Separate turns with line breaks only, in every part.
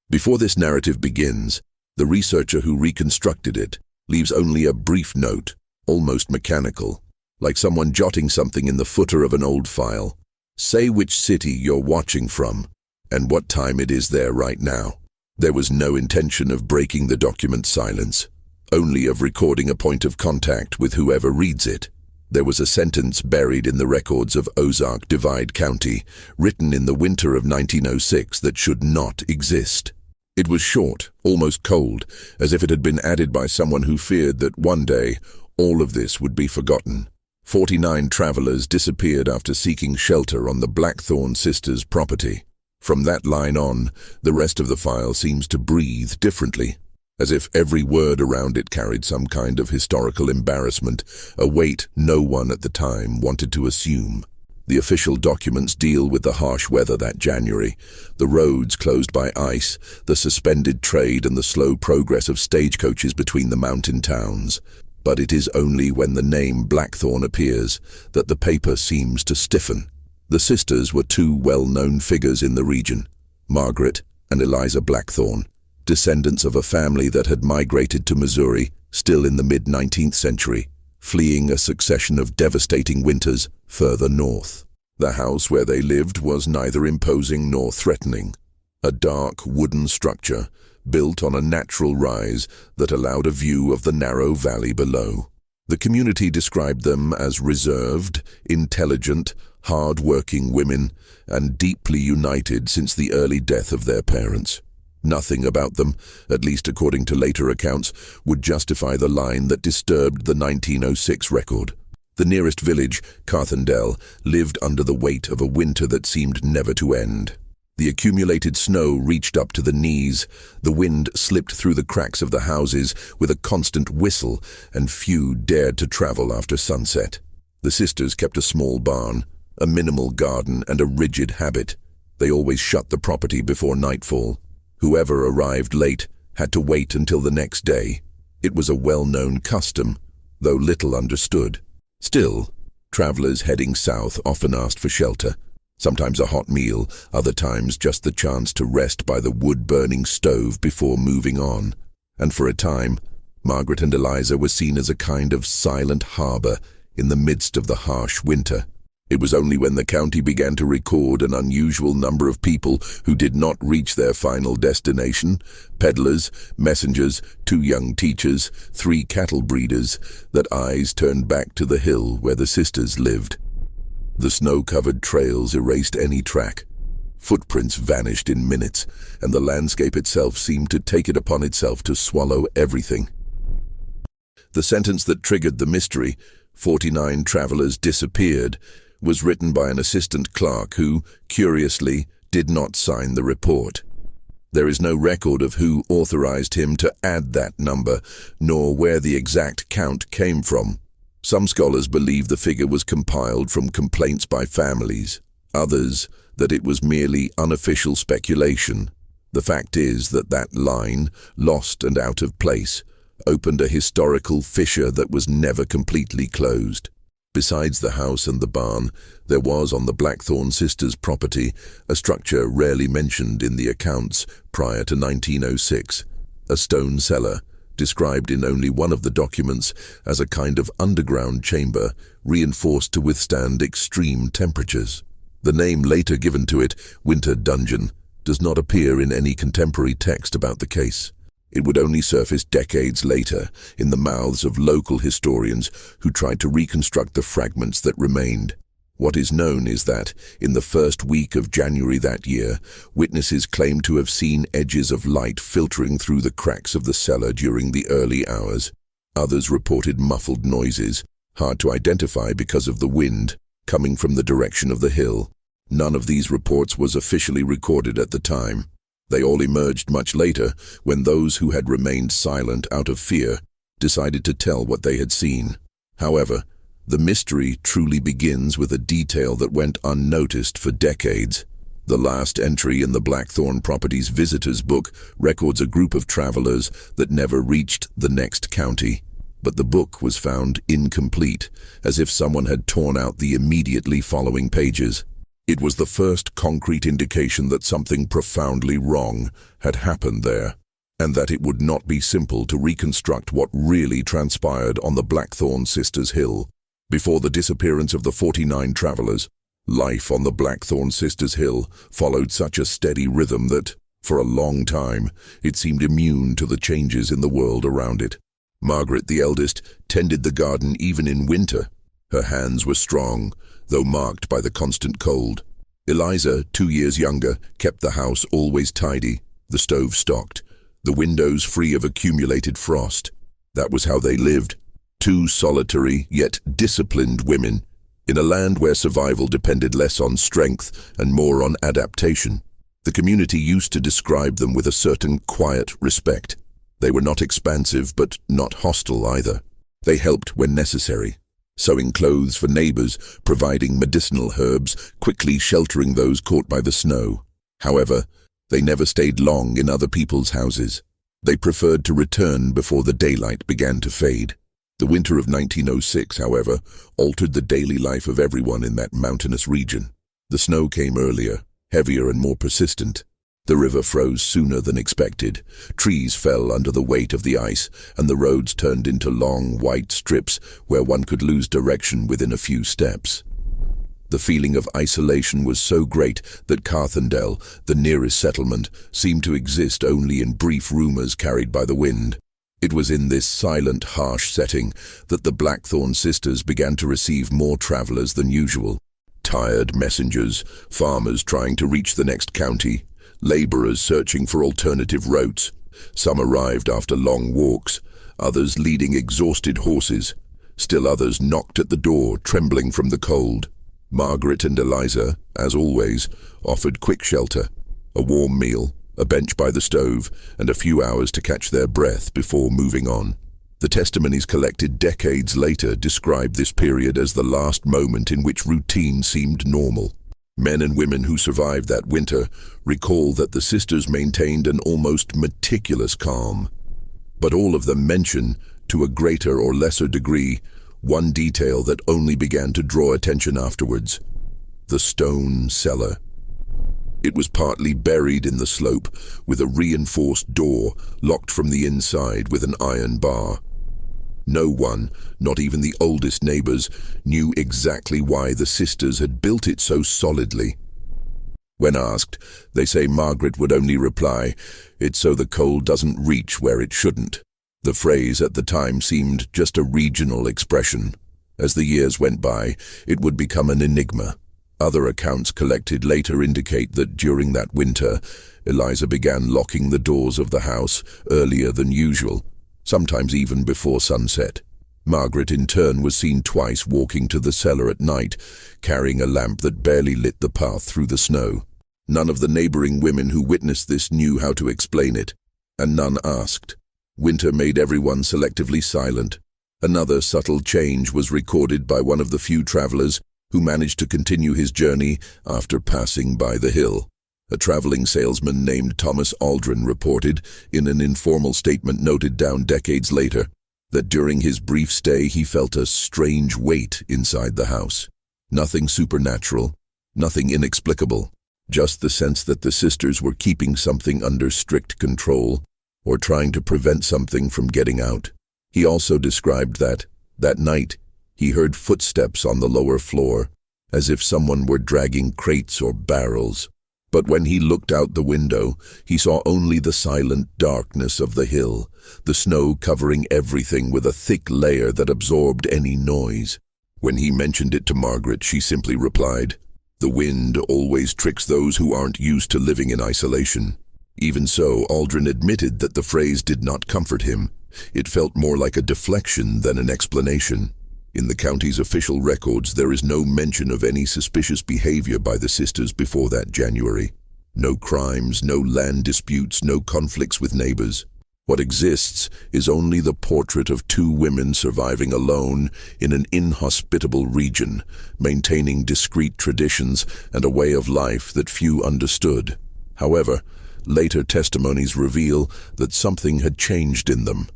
Before this narrative begins, the researcher who reconstructed it leaves only a brief note, almost mechanical, like someone jotting something in the footer of an old file. Say which city you're watching from, and what time it is there right now. There was no intention of breaking the document's silence, only of recording a point of contact with whoever reads it. There was a sentence buried in the records of Ozark Divide County, written in the winter of 1906, that should not exist. It was short, almost cold, as if it had been added by someone who feared that one day all of this would be forgotten. 49 travelers disappeared after seeking shelter on the Blackthorn sisters' property. From that line on, the rest of the file seems to breathe differently, as if every word around it carried some kind of historical embarrassment, a weight no one at the time wanted to assume. The official documents deal with the harsh weather that January, the roads closed by ice, the suspended trade and the slow progress of stagecoaches between the mountain towns. But it is only when the name Blackthorn appears that the paper seems to stiffen. The sisters were two well-known figures in the region, Margaret and Eliza Blackthorn, descendants of a family that had migrated to Missouri, still in the mid-19th century, fleeing a succession of devastating winters further north. The house where they lived was neither imposing nor threatening, a dark wooden structure built on a natural rise that allowed a view of the narrow valley below. The community described them as reserved, intelligent, hard-working women, and deeply united since the early death of their parents. Nothing about them, at least according to later accounts, would justify the line that disturbed the 1906 record. The nearest village, Carthendale, lived under the weight of a winter that seemed never to end. The accumulated snow reached up to the knees, the wind slipped through the cracks of the houses with a constant whistle, and few dared to travel after sunset. The sisters kept a small barn, a minimal garden, and a rigid habit. They always shut the property before nightfall. Whoever arrived late had to wait until the next day. It was a well-known custom, though little understood. Still, travelers heading south often asked for shelter, sometimes a hot meal, other times just the chance to rest by the wood-burning stove before moving on. And for a time, Margaret and Eliza were seen as a kind of silent harbor in the midst of the harsh winter. It was only when the county began to record an unusual number of people who did not reach their final destination, peddlers, messengers, 2 young teachers, 3 cattle breeders, that eyes turned back to the hill where the sisters lived. The snow-covered trails erased any track. Footprints vanished in minutes, and the landscape itself seemed to take it upon itself to swallow everything. The sentence that triggered the mystery, 49 travelers disappeared, was written by an assistant clerk who, curiously, did not sign the report. There is no record of who authorized him to add that number, nor where the exact count came from. Some scholars believe the figure was compiled from complaints by families, others that it was merely unofficial speculation. The fact is that that line, lost and out of place, opened a historical fissure that was never completely closed. Besides the house and the barn, there was on the Blackthorn sisters' property a structure rarely mentioned in the accounts prior to 1906, a stone cellar, described in only one of the documents as a kind of underground chamber reinforced to withstand extreme temperatures. The name later given to it, Winter Dungeon, does not appear in any contemporary text about the case. It would only surface decades later in the mouths of local historians who tried to reconstruct the fragments that remained. What is known is that, in the first week of January that year, witnesses claimed to have seen edges of light filtering through the cracks of the cellar during the early hours. Others reported muffled noises, hard to identify because of the wind, coming from the direction of the hill. None of these reports was officially recorded at the time. They all emerged much later, when those who had remained silent out of fear decided to tell what they had seen. However, the mystery truly begins with a detail that went unnoticed for decades. The last entry in the Blackthorn Properties Visitors Book records a group of travelers that never reached the next county. But the book was found incomplete, as if someone had torn out the immediately following pages. It was the first concrete indication that something profoundly wrong had happened there, and that it would not be simple to reconstruct what really transpired on the Blackthorn Sisters' Hill. Before the disappearance of the 49 travelers, life on the Blackthorn Sisters' Hill followed such a steady rhythm that, for a long time, it seemed immune to the changes in the world around it. Margaret, the eldest, tended the garden even in winter. Her hands were strong, though marked by the constant cold. Eliza, 2 years younger, kept the house always tidy, the stove stocked, the windows free of accumulated frost. That was how they lived. 2 solitary, yet disciplined women, in a land where survival depended less on strength and more on adaptation. The community used to describe them with a certain quiet respect. They were not expansive, but not hostile either. They helped when necessary, sewing clothes for neighbors, providing medicinal herbs, quickly sheltering those caught by the snow. However, they never stayed long in other people's houses. They preferred to return before the daylight began to fade. The winter of 1906, however, altered the daily life of everyone in that mountainous region. The snow came earlier, heavier and more persistent. The river froze sooner than expected. Trees fell under the weight of the ice, and the roads turned into long, white strips where one could lose direction within a few steps. The feeling of isolation was so great that Carthendale, the nearest settlement, seemed to exist only in brief rumors carried by the wind. It was in this silent, harsh setting that the Blackthorn sisters began to receive more travelers than usual. Tired messengers, farmers trying to reach the next county, laborers searching for alternative routes. Some arrived after long walks, others leading exhausted horses. Still others knocked at the door, trembling from the cold. Margaret and Eliza, as always, offered quick shelter, a warm meal, a bench by the stove, and a few hours to catch their breath before moving on. The testimonies collected decades later describe this period as the last moment in which routine seemed normal. Men and women who survived that winter recall that the sisters maintained an almost meticulous calm. But all of them mention, to a greater or lesser degree, one detail that only began to draw attention afterwards: the stone cellar. It was partly buried in the slope, with a reinforced door locked from the inside with an iron bar. No one, not even the oldest neighbors, knew exactly why the sisters had built it so solidly. When asked, they say Margaret would only reply, "It's so the cold doesn't reach where it shouldn't." The phrase at the time seemed just a regional expression. As the years went by, it would become an enigma. Other accounts collected later indicate that during that winter, Eliza began locking the doors of the house earlier than usual, sometimes even before sunset. Margaret, in turn, was seen twice walking to the cellar at night, carrying a lamp that barely lit the path through the snow. None of the neighboring women who witnessed this knew how to explain it, and none asked. Winter made everyone selectively silent. Another subtle change was recorded by one of the few travelers who managed to continue his journey after passing by the hill. A traveling salesman named Thomas Aldrin reported, in an informal statement noted down decades later, that during his brief stay he felt a strange weight inside the house. Nothing supernatural, nothing inexplicable, just the sense that the sisters were keeping something under strict control, or trying to prevent something from getting out. He also described that night, he heard footsteps on the lower floor, as if someone were dragging crates or barrels. But when he looked out the window, he saw only the silent darkness of the hill, the snow covering everything with a thick layer that absorbed any noise. When he mentioned it to Margaret, she simply replied, "The wind always tricks those who aren't used to living in isolation." Even so, Aldrin admitted that the phrase did not comfort him. It felt more like a deflection than an explanation. In the county's official records, there is no mention of any suspicious behavior by the sisters before that January. No crimes, no land disputes, no conflicts with neighbors. What exists is only the portrait of 2 women surviving alone in an inhospitable region, maintaining discreet traditions and a way of life that few understood. However, later testimonies reveal that something had changed in them.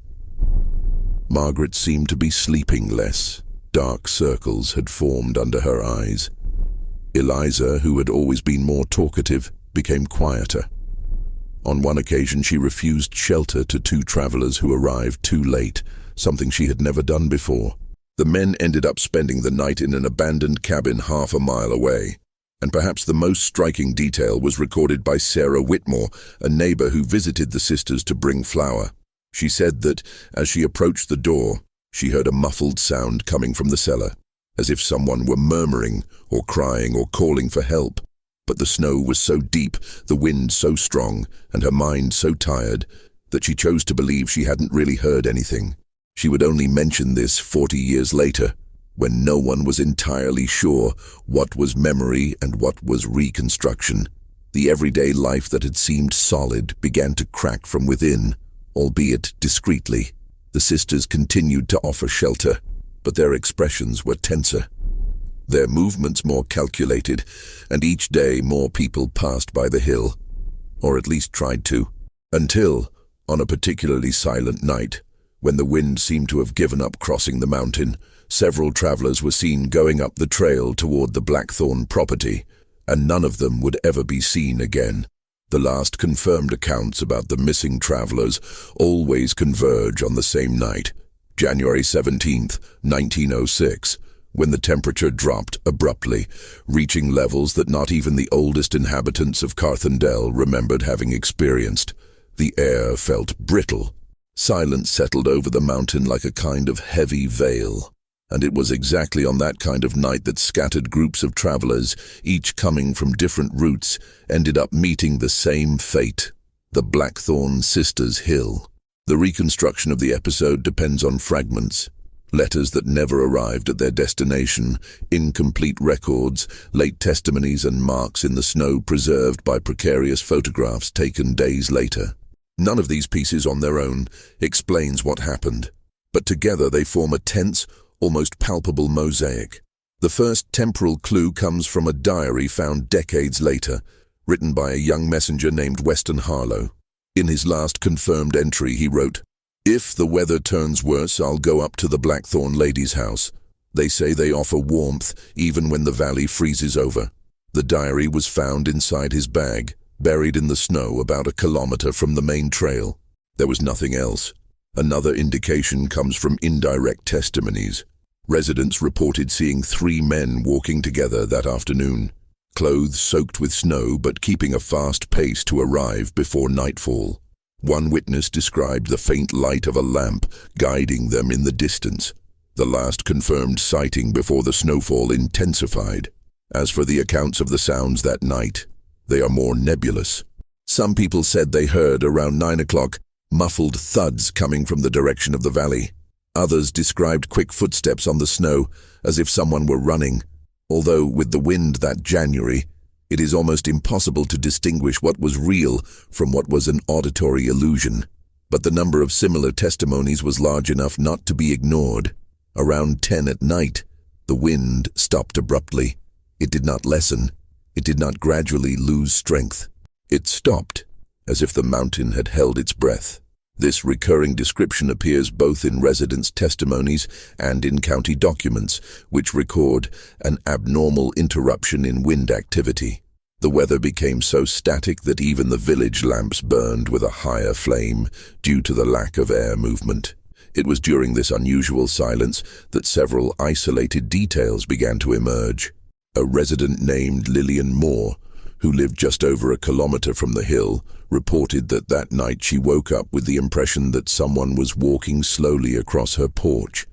Margaret seemed to be sleeping less. Dark circles had formed under her eyes. Eliza, who had always been more talkative, became quieter. On one occasion, she refused shelter to two travelers who arrived too late, something she had never done before. The men ended up spending the night in an abandoned cabin half a mile away. And perhaps the most striking detail was recorded by Sarah Whitmore, a neighbor who visited the sisters to bring flour. She said that, as she approached the door, she heard a muffled sound coming from the cellar, as if someone were murmuring or crying or calling for help. But the snow was so deep, the wind so strong, and her mind so tired, that she chose to believe she hadn't really heard anything. She would only mention this 40 years later, when no one was entirely sure what was memory and what was reconstruction. The everyday life that had seemed solid began to crack from within, albeit discreetly. The sisters continued to offer shelter, but their expressions were tenser, their movements more calculated, and each day more people passed by the hill, or at least tried to, until, on a particularly silent night, when the wind seemed to have given up crossing the mountain, several travelers were seen going up the trail toward the Blackthorn property, and none of them would ever be seen again. The last confirmed accounts about the missing travelers always converge on the same night, January 17th, 1906, when the temperature dropped abruptly, reaching levels that not even the oldest inhabitants of Carthendale remembered having experienced. The air felt brittle. Silence settled over the mountain like a kind of heavy veil, and it was exactly on that kind of night that scattered groups of travelers, each coming from different routes, ended up meeting the same fate, the Blackthorn Sisters' Hill. The reconstruction of the episode depends on fragments, letters that never arrived at their destination, incomplete records, late testimonies, and marks in the snow preserved by precarious photographs taken days later. None of these pieces on their own explains what happened, but together they form a tense, almost palpable mosaic. The first temporal clue comes from a diary found decades later, written by a young messenger named Weston Harlow. In his last confirmed entry, he wrote, "If the weather turns worse, I'll go up to the Blackthorn ladies' house. They say they offer warmth even when the valley freezes over." The diary was found inside his bag, buried in the snow about a kilometer from the main trail. There was nothing else. Another indication comes from indirect testimonies. Residents reported seeing 3 men walking together that afternoon, clothes soaked with snow but keeping a fast pace to arrive before nightfall. One witness described the faint light of a lamp guiding them in the distance, the last confirmed sighting before the snowfall intensified. As for the accounts of the sounds that night, they are more nebulous. Some people said they heard, around 9 o'clock, muffled thuds coming from the direction of the valley. Others described quick footsteps on the snow, as if someone were running. Although with the wind that January, it is almost impossible to distinguish what was real from what was an auditory illusion. But the number of similar testimonies was large enough not to be ignored. Around 10 at night, the wind stopped abruptly. It did not lessen. It did not gradually lose strength. It stopped, as if the mountain had held its breath. This recurring description appears both in residents' testimonies and in county documents, which record an abnormal interruption in wind activity. The weather became so static that even the village lamps burned with a higher flame due to the lack of air movement. It was during this unusual silence that several isolated details began to emerge. A resident named Lillian Moore, who lived just over a kilometer from the hill, reported that that night she woke up with the impression that someone was walking slowly across her porch.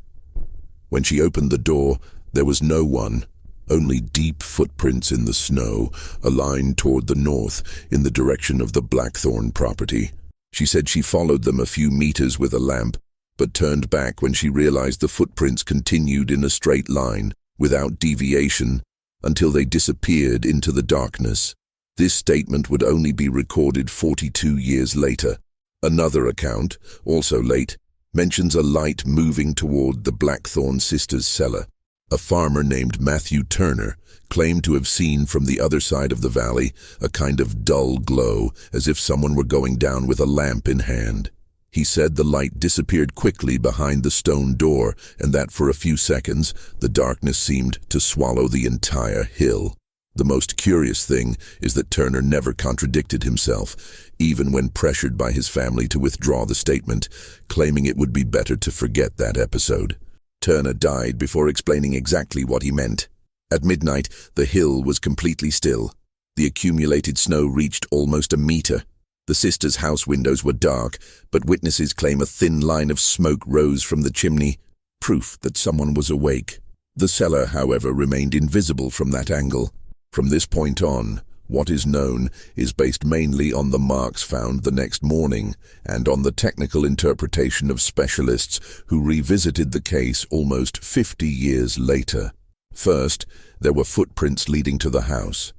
When she opened the door, there was no one, only deep footprints in the snow, aligned toward the north in the direction of the Blackthorn property. She said she followed them a few meters with a lamp, but turned back when she realized the footprints continued in a straight line, without deviation, until they disappeared into the darkness. This statement would only be recorded 42 years later. Another account, also late, mentions a light moving toward the Blackthorn sisters' cellar. A farmer named Matthew Turner claimed to have seen from the other side of the valley a kind of dull glow, as if someone were going down with a lamp in hand. He said the light disappeared quickly behind the stone door, and that for a few seconds the darkness seemed to swallow the entire hill. The most curious thing is that Turner never contradicted himself, even when pressured by his family to withdraw the statement, claiming it would be better to forget that episode. Turner died before explaining exactly what he meant. At midnight, the hill was completely still. The accumulated snow reached almost a meter. The sisters' house windows were dark, but witnesses claim a thin line of smoke rose from the chimney, proof that someone was awake. The cellar, however, remained invisible from that angle. From this point on, what is known is based mainly on the marks found the next morning and on the technical interpretation of specialists who revisited the case almost 50 years later. First, there were footprints leading to the house.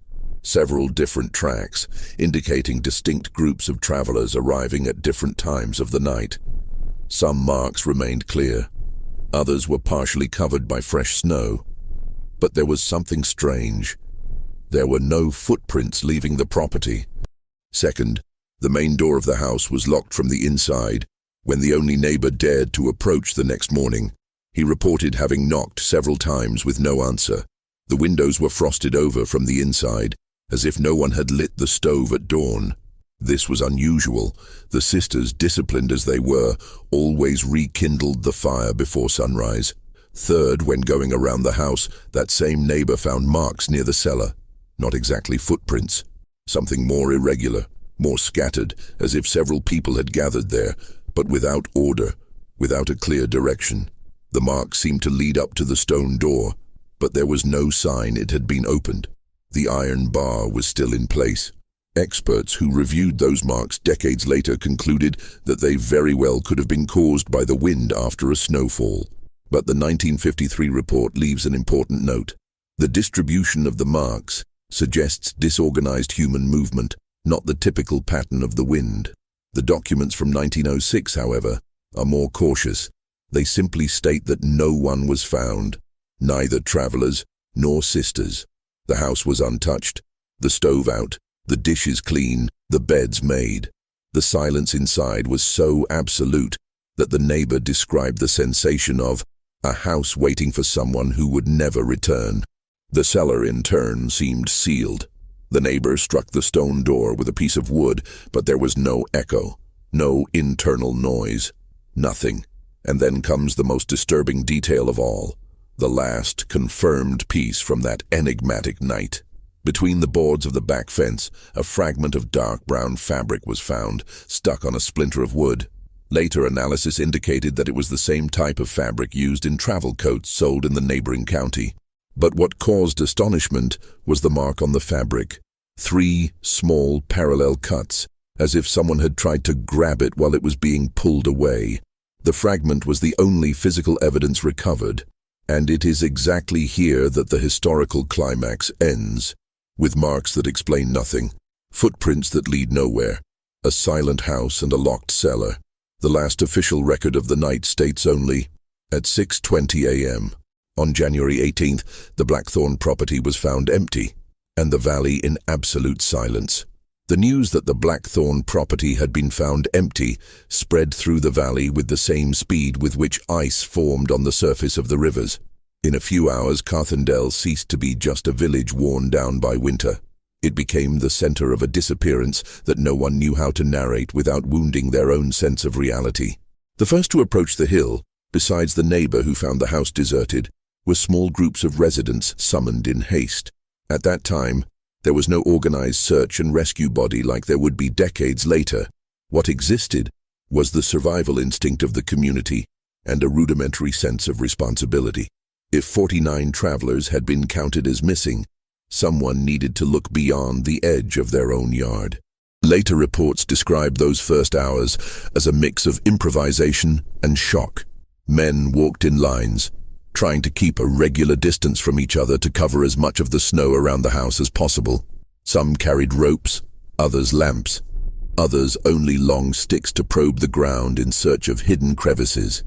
Several different tracks, indicating distinct groups of travelers arriving at different times of the night. Some marks remained clear. Others were partially covered by fresh snow. But there was something strange. There were no footprints leaving the property. Second, the main door of the house was locked from the inside. When the only neighbor dared to approach the next morning, he reported having knocked several times with no answer. The windows were frosted over from the inside, as if no one had lit the stove at dawn. This was unusual. The sisters, disciplined as they were, always rekindled the fire before sunrise. Third, when going around the house, that same neighbor found marks near the cellar. Not exactly footprints. Something more irregular, more scattered, as if several people had gathered there, but without order, without a clear direction. The marks seemed to lead up to the stone door, but there was no sign it had been opened. The iron bar was still in place. Experts who reviewed those marks decades later concluded that they very well could have been caused by the wind after a snowfall. But the 1953 report leaves an important note. The distribution of the marks suggests disorganized human movement, not the typical pattern of the wind. The documents from 1906, however, are more cautious. They simply state that no one was found, neither travelers nor sisters. The house was untouched, the stove out, the dishes clean, the beds made. The silence inside was so absolute that the neighbor described the sensation of a house waiting for someone who would never return. The cellar, in turn, seemed sealed. The neighbor struck the stone door with a piece of wood, but there was no echo, no internal noise, nothing. And then comes the most disturbing detail of all, the last confirmed piece from that enigmatic night. Between the boards of the back fence, a fragment of dark brown fabric was found, stuck on a splinter of wood. Later analysis indicated that it was the same type of fabric used in travel coats sold in the neighboring county. But what caused astonishment was the mark on the fabric. 3 small parallel cuts, as if someone had tried to grab it while it was being pulled away. The fragment was the only physical evidence recovered, and it is exactly here that the historical climax ends, with marks that explain nothing, footprints that lead nowhere, a silent house and a locked cellar. The last official record of the night states only, at 6:20 a.m. On January 18th, the Blackthorn property was found empty, and the valley in absolute silence. The news that the Blackthorn property had been found empty spread through the valley with the same speed with which ice formed on the surface of the rivers. In a few hours, Carthendale ceased to be just a village worn down by winter. It became the center of a disappearance that no one knew how to narrate without wounding their own sense of reality. The first to approach the hill, besides the neighbor who found the house deserted, were small groups of residents summoned in haste. At that time, there was no organized search and rescue body like there would be decades later. What existed was the survival instinct of the community and a rudimentary sense of responsibility. If 49 travelers had been counted as missing, someone needed to look beyond the edge of their own yard. Later reports described those first hours as a mix of improvisation and shock. Men walked in lines, trying to keep a regular distance from each other to cover as much of the snow around the house as possible. Some carried ropes, others lamps, others only long sticks to probe the ground in search of hidden crevices.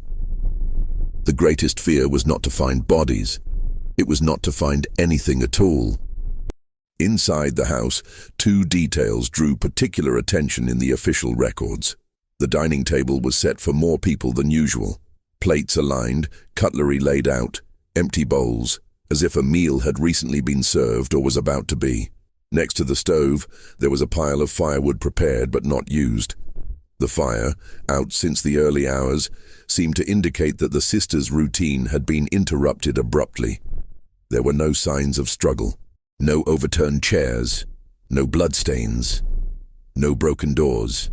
The greatest fear was not to find bodies. It was not to find anything at all. Inside the house, 2 details drew particular attention in the official records. The dining table was set for more people than usual. Plates aligned, cutlery laid out, empty bowls, as if a meal had recently been served or was about to be. Next to the stove, there was a pile of firewood prepared but not used. The fire, out since the early hours, seemed to indicate that the sisters' routine had been interrupted abruptly. There were no signs of struggle, no overturned chairs, no bloodstains, no broken doors,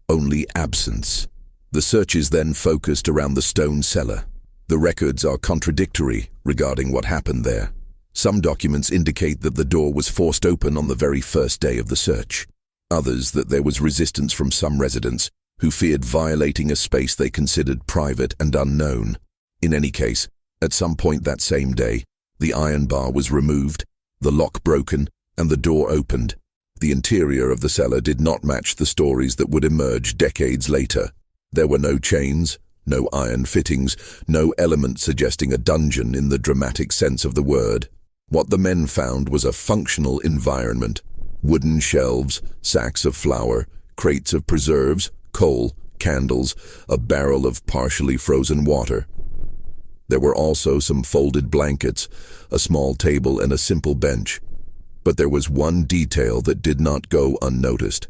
only absence. The searches then focused around the stone cellar. The records are contradictory regarding what happened there. Some documents indicate that the door was forced open on the very first day of the search. Others that there was resistance from some residents who feared violating a space they considered private and unknown. In any case, at some point that same day, the iron bar was removed, the lock broken, and the door opened. The interior of the cellar did not match the stories that would emerge decades later. There were no chains, no iron fittings, no element suggesting a dungeon in the dramatic sense of the word. What the men found was a functional environment. Wooden shelves, sacks of flour, crates of preserves, coal, candles, a barrel of partially frozen water. There were also some folded blankets, a small table and a simple bench. But there was one detail that did not go unnoticed.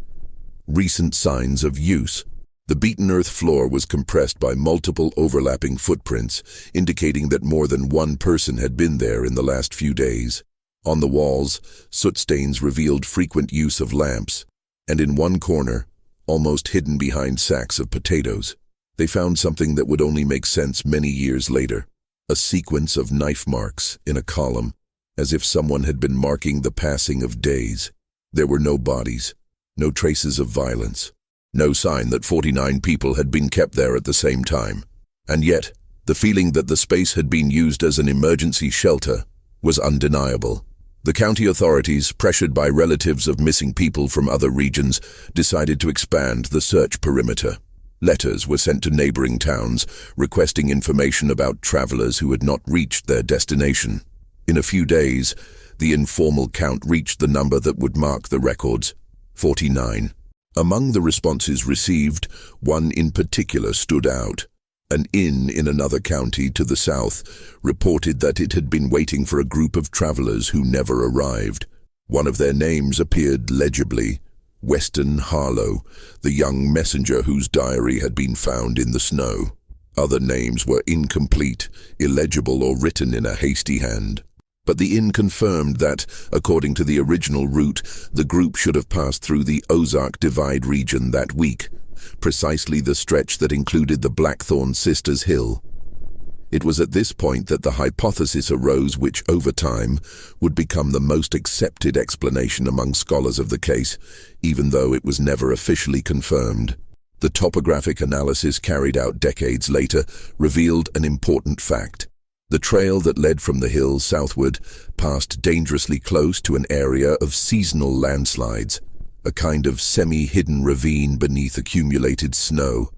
Recent signs of use. The beaten earth floor was compressed by multiple overlapping footprints, indicating that more than one person had been there in the last few days. On the walls, soot stains revealed frequent use of lamps, and in one corner, almost hidden behind sacks of potatoes, they found something that would only make sense many years later. A sequence of knife marks in a column, as if someone had been marking the passing of days. There were no bodies, no traces of violence, no sign that 49 people had been kept there at the same time. And yet, the feeling that the space had been used as an emergency shelter was undeniable. The county authorities, pressured by relatives of missing people from other regions, decided to expand the search perimeter. Letters were sent to neighboring towns, requesting information about travelers who had not reached their destination. In a few days, the informal count reached the number that would mark the records: 49. Among the responses received, one in particular stood out. An inn in another county to the south reported that it had been waiting for a group of travelers who never arrived. One of their names appeared legibly: Weston Harlow, the young messenger whose diary had been found in the snow. Other names were incomplete, illegible, or written in a hasty hand. But the inn confirmed that, according to the original route, the group should have passed through the Ozark Divide region that week, precisely the stretch that included the Blackthorn Sisters' Hill. It was at this point that the hypothesis arose which, over time, would become the most accepted explanation among scholars of the case, even though it was never officially confirmed. The topographic analysis carried out decades later revealed an important fact. The trail that led from the hill southward passed dangerously close to an area of seasonal landslides, a kind of semi-hidden ravine beneath accumulated snow.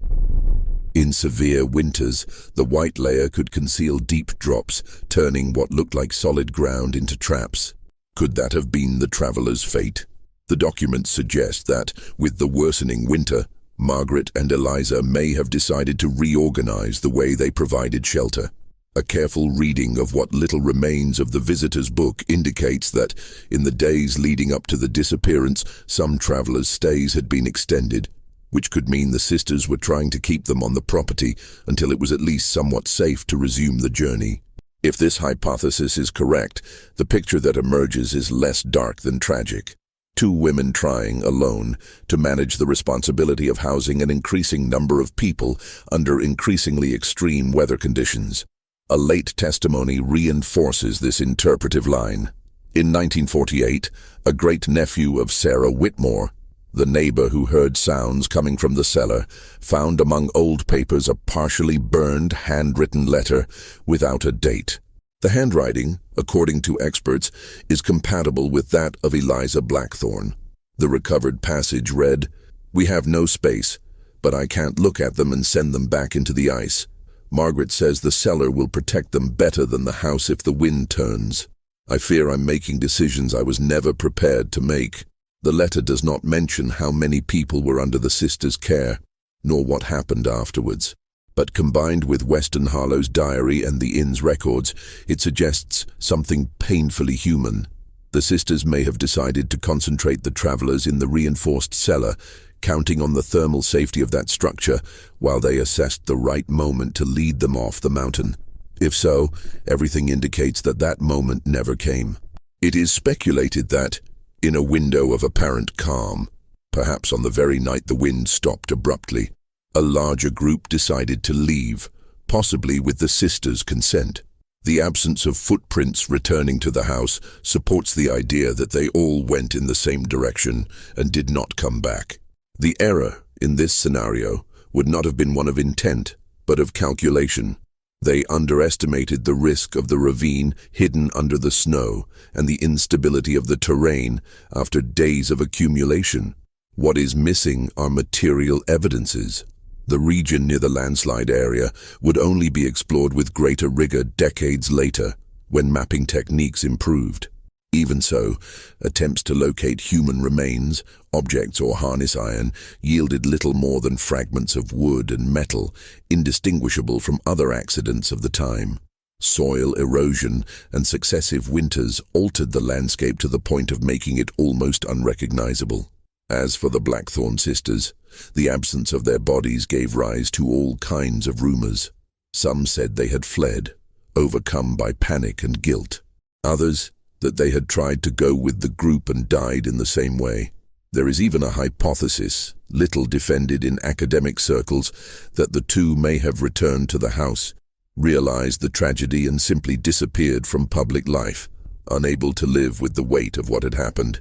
In severe winters, the white layer could conceal deep drops, turning what looked like solid ground into traps. Could that have been the travelers' fate? The documents suggest that, with the worsening winter, Margaret and Eliza may have decided to reorganize the way they provided shelter. A careful reading of what little remains of the visitor's book indicates that, in the days leading up to the disappearance, some travelers' stays had been extended, which could mean the sisters were trying to keep them on the property until it was at least somewhat safe to resume the journey. If this hypothesis is correct, the picture that emerges is less dark than tragic. Two women trying, alone, to manage the responsibility of housing an increasing number of people under increasingly extreme weather conditions. A late testimony reinforces this interpretive line. In 1948, a great-nephew of Sarah Whitmore, the neighbor who heard sounds coming from the cellar, found among old papers a partially burned handwritten letter without a date. The handwriting, according to experts, is compatible with that of Eliza Blackthorn. The recovered passage read, "We have no space, but I can't look at them and send them back into the ice. Margaret says the cellar will protect them better than the house if the wind turns. I fear I'm making decisions I was never prepared to make." The letter does not mention how many people were under the sisters' care, nor what happened afterwards. But combined with Weston Harlow's diary and the inn's records, it suggests something painfully human. The sisters may have decided to concentrate the travelers in the reinforced cellar, counting on the thermal safety of that structure while they assessed the right moment to lead them off the mountain. If so, everything indicates that that moment never came. It is speculated that, in a window of apparent calm, perhaps on the very night the wind stopped abruptly, a larger group decided to leave, possibly with the sisters' consent. The absence of footprints returning to the house supports the idea that they all went in the same direction and did not come back. The error in this scenario would not have been one of intent, but of calculation. They underestimated the risk of the ravine hidden under the snow and the instability of the terrain after days of accumulation. What is missing are material evidences. The region near the landslide area would only be explored with greater rigor decades later, when mapping techniques improved. Even so, attempts to locate human remains, objects or harness iron yielded little more than fragments of wood and metal, indistinguishable from other accidents of the time. Soil erosion and successive winters altered the landscape to the point of making it almost unrecognizable. As for the Blackthorn sisters, the absence of their bodies gave rise to all kinds of rumors. Some said they had fled, overcome by panic and guilt. Others, that they had tried to go with the group and died in the same way. There is even a hypothesis, little defended in academic circles, that the two may have returned to the house, realized the tragedy and simply disappeared from public life, unable to live with the weight of what had happened.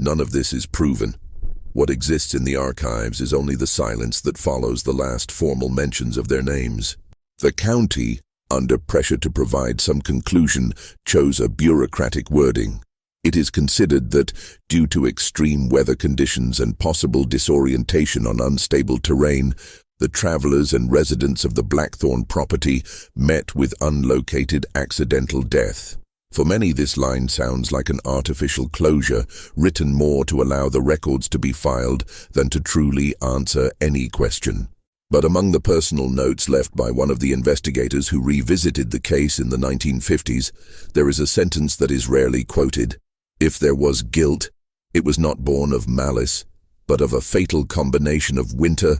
None of this is proven. What exists in the archives is only the silence that follows the last formal mentions of their names. The county, under pressure to provide some conclusion, chose a bureaucratic wording. It is considered that, due to extreme weather conditions and possible disorientation on unstable terrain, the travelers and residents of the Blackthorn property met with unlocated accidental death. For many, this line sounds like an artificial closure, written more to allow the records to be filed than to truly answer any question. But among the personal notes left by one of the investigators who revisited the case in the 1950s, there is a sentence that is rarely quoted. If there was guilt, it was not born of malice, but of a fatal combination of winter,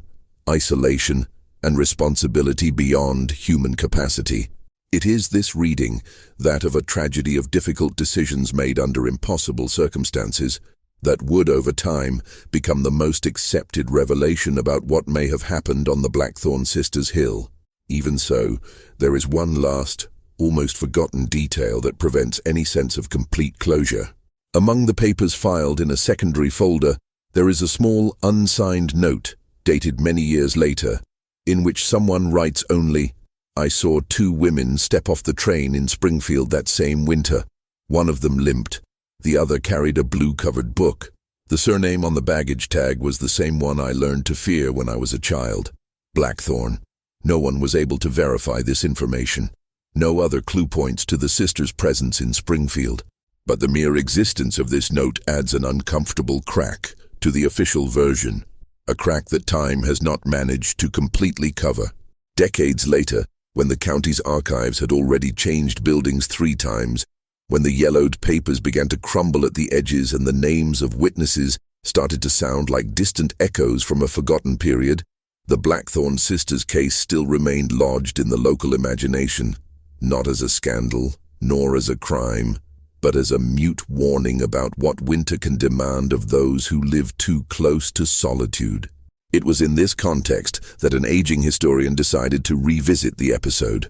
isolation, and responsibility beyond human capacity. It is this reading, that of a tragedy of difficult decisions made under impossible circumstances, that would over time become the most accepted revelation about what may have happened on the Blackthorn Sisters' Hill. Even so, there is one last, almost forgotten detail that prevents any sense of complete closure. Among the papers filed in a secondary folder, there is a small unsigned note, dated many years later, in which someone writes only, "I saw two women step off the train in Springfield that same winter. One of them limped. The other carried a blue-covered book. The surname on the baggage tag was the same one I learned to fear when I was a child. Blackthorn." No one was able to verify this information. No other clue points to the sisters' presence in Springfield. But the mere existence of this note adds an uncomfortable crack to the official version, a crack that time has not managed to completely cover. Decades later, when the county's archives had already changed buildings 3 times, when the yellowed papers began to crumble at the edges and the names of witnesses started to sound like distant echoes from a forgotten period, the Blackthorn sisters' case still remained lodged in the local imagination, not as a scandal, nor as a crime, but as a mute warning about what winter can demand of those who live too close to solitude. It was in this context that an aging historian decided to revisit the episode.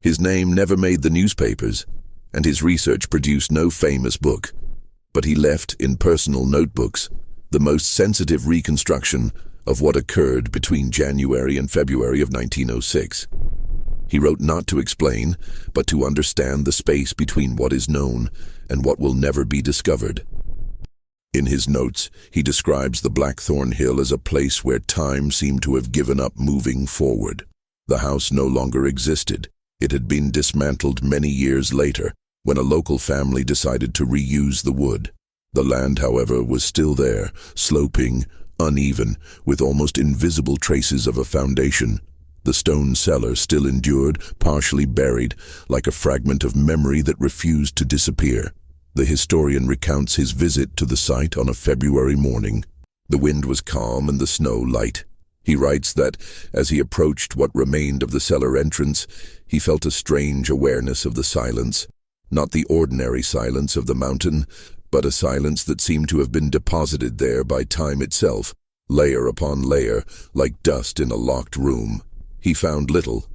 His name never made the newspapers, and his research produced no famous book, but he left in personal notebooks the most sensitive reconstruction of what occurred between January and February of 1906. He wrote not to explain, but to understand the space between what is known and what will never be discovered. In his notes, he describes the Blackthorn Hill as a place where time seemed to have given up moving forward. The house no longer existed. It had been dismantled many years later, when a local family decided to reuse the wood. The land, however, was still there, sloping, uneven, with almost invisible traces of a foundation. The stone cellar still endured, partially buried, like a fragment of memory that refused to disappear. The historian recounts his visit to the site on a February morning. The wind was calm and the snow light. He writes that, as he approached what remained of the cellar entrance, he felt a strange awareness of the silence. Not the ordinary silence of the mountain, but a silence that seemed to have been deposited there by time itself, layer upon layer, like dust in a locked room. He found little: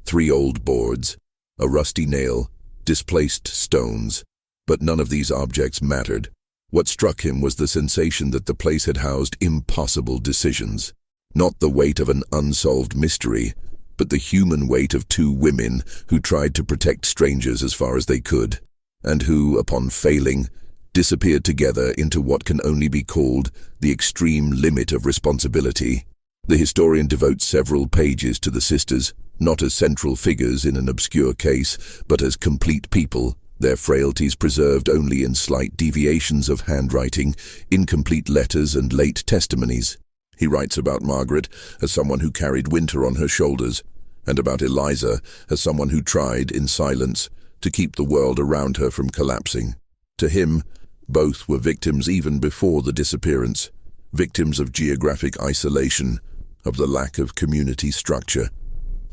3 old boards, a rusty nail, displaced stones. But none of these objects mattered. What struck him was the sensation that the place had housed impossible decisions. Not the weight of an unsolved mystery, but the human weight of 2 women who tried to protect strangers as far as they could, and who, upon failing, disappeared together into what can only be called the extreme limit of responsibility. The historian devotes several pages to the sisters, not as central figures in an obscure case, but as complete people, their frailties preserved only in slight deviations of handwriting, incomplete letters and late testimonies. He writes about Margaret as someone who carried winter on her shoulders, and about Eliza as someone who tried, in silence, to keep the world around her from collapsing. To him, both were victims even before the disappearance, victims of geographic isolation, of the lack of community structure,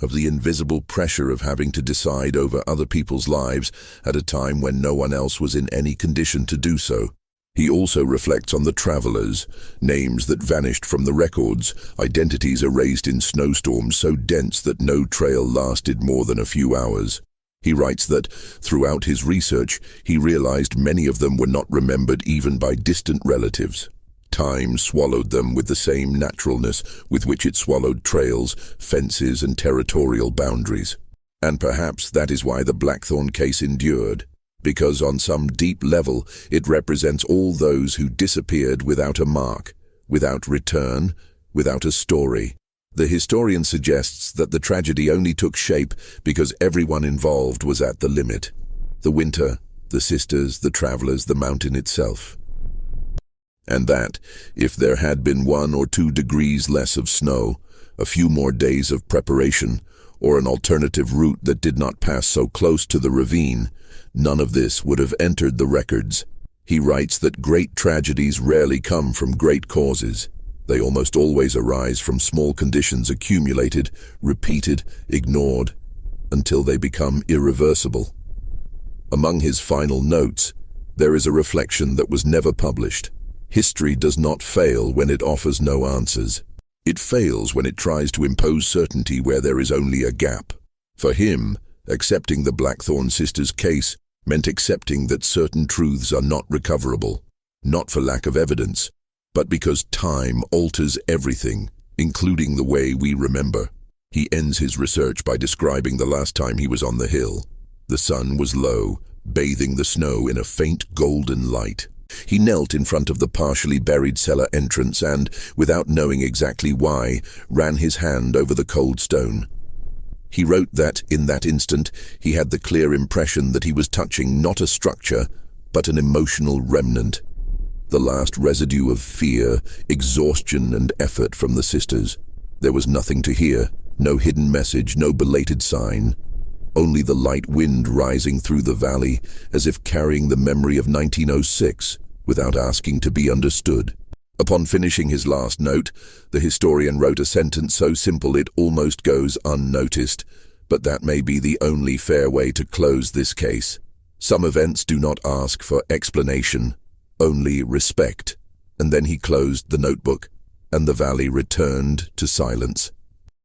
of the invisible pressure of having to decide over other people's lives at a time when no one else was in any condition to do so. He also reflects on the travelers, names that vanished from the records, identities erased in snowstorms so dense that no trail lasted more than a few hours. He writes that, throughout his research, he realized many of them were not remembered even by distant relatives. Time swallowed them with the same naturalness with which it swallowed trails, fences, and territorial boundaries. And perhaps that is why the Blackthorn case endured, because on some deep level it represents all those who disappeared without a mark, without return, without a story. The historian suggests that the tragedy only took shape because everyone involved was at the limit. The winter, the sisters, the travelers, the mountain itself. And that, if there had been 1 or 2 degrees less of snow, a few more days of preparation, or an alternative route that did not pass so close to the ravine, none of this would have entered the records. He writes that great tragedies rarely come from great causes. They almost always arise from small conditions accumulated, repeated, ignored, until they become irreversible. Among his final notes, there is a reflection that was never published. History does not fail when it offers no answers. It fails when it tries to impose certainty where there is only a gap. For him, accepting the Blackthorn sisters' case meant accepting that certain truths are not recoverable, not for lack of evidence, but because time alters everything, including the way we remember. He ends his research by describing the last time he was on the hill. The sun was low, bathing the snow in a faint golden light. He knelt in front of the partially buried cellar entrance and, without knowing exactly why, ran his hand over the cold stone. He wrote that, in that instant, he had the clear impression that he was touching not a structure, but an emotional remnant. The last residue of fear, exhaustion, and effort from the sisters. There was nothing to hear, no hidden message, no belated sign. Only the light wind rising through the valley, as if carrying the memory of 1906, without asking to be understood. Upon finishing his last note, the historian wrote a sentence so simple it almost goes unnoticed, but that may be the only fair way to close this case. Some events do not ask for explanation, only respect. And then he closed the notebook, and the valley returned to silence.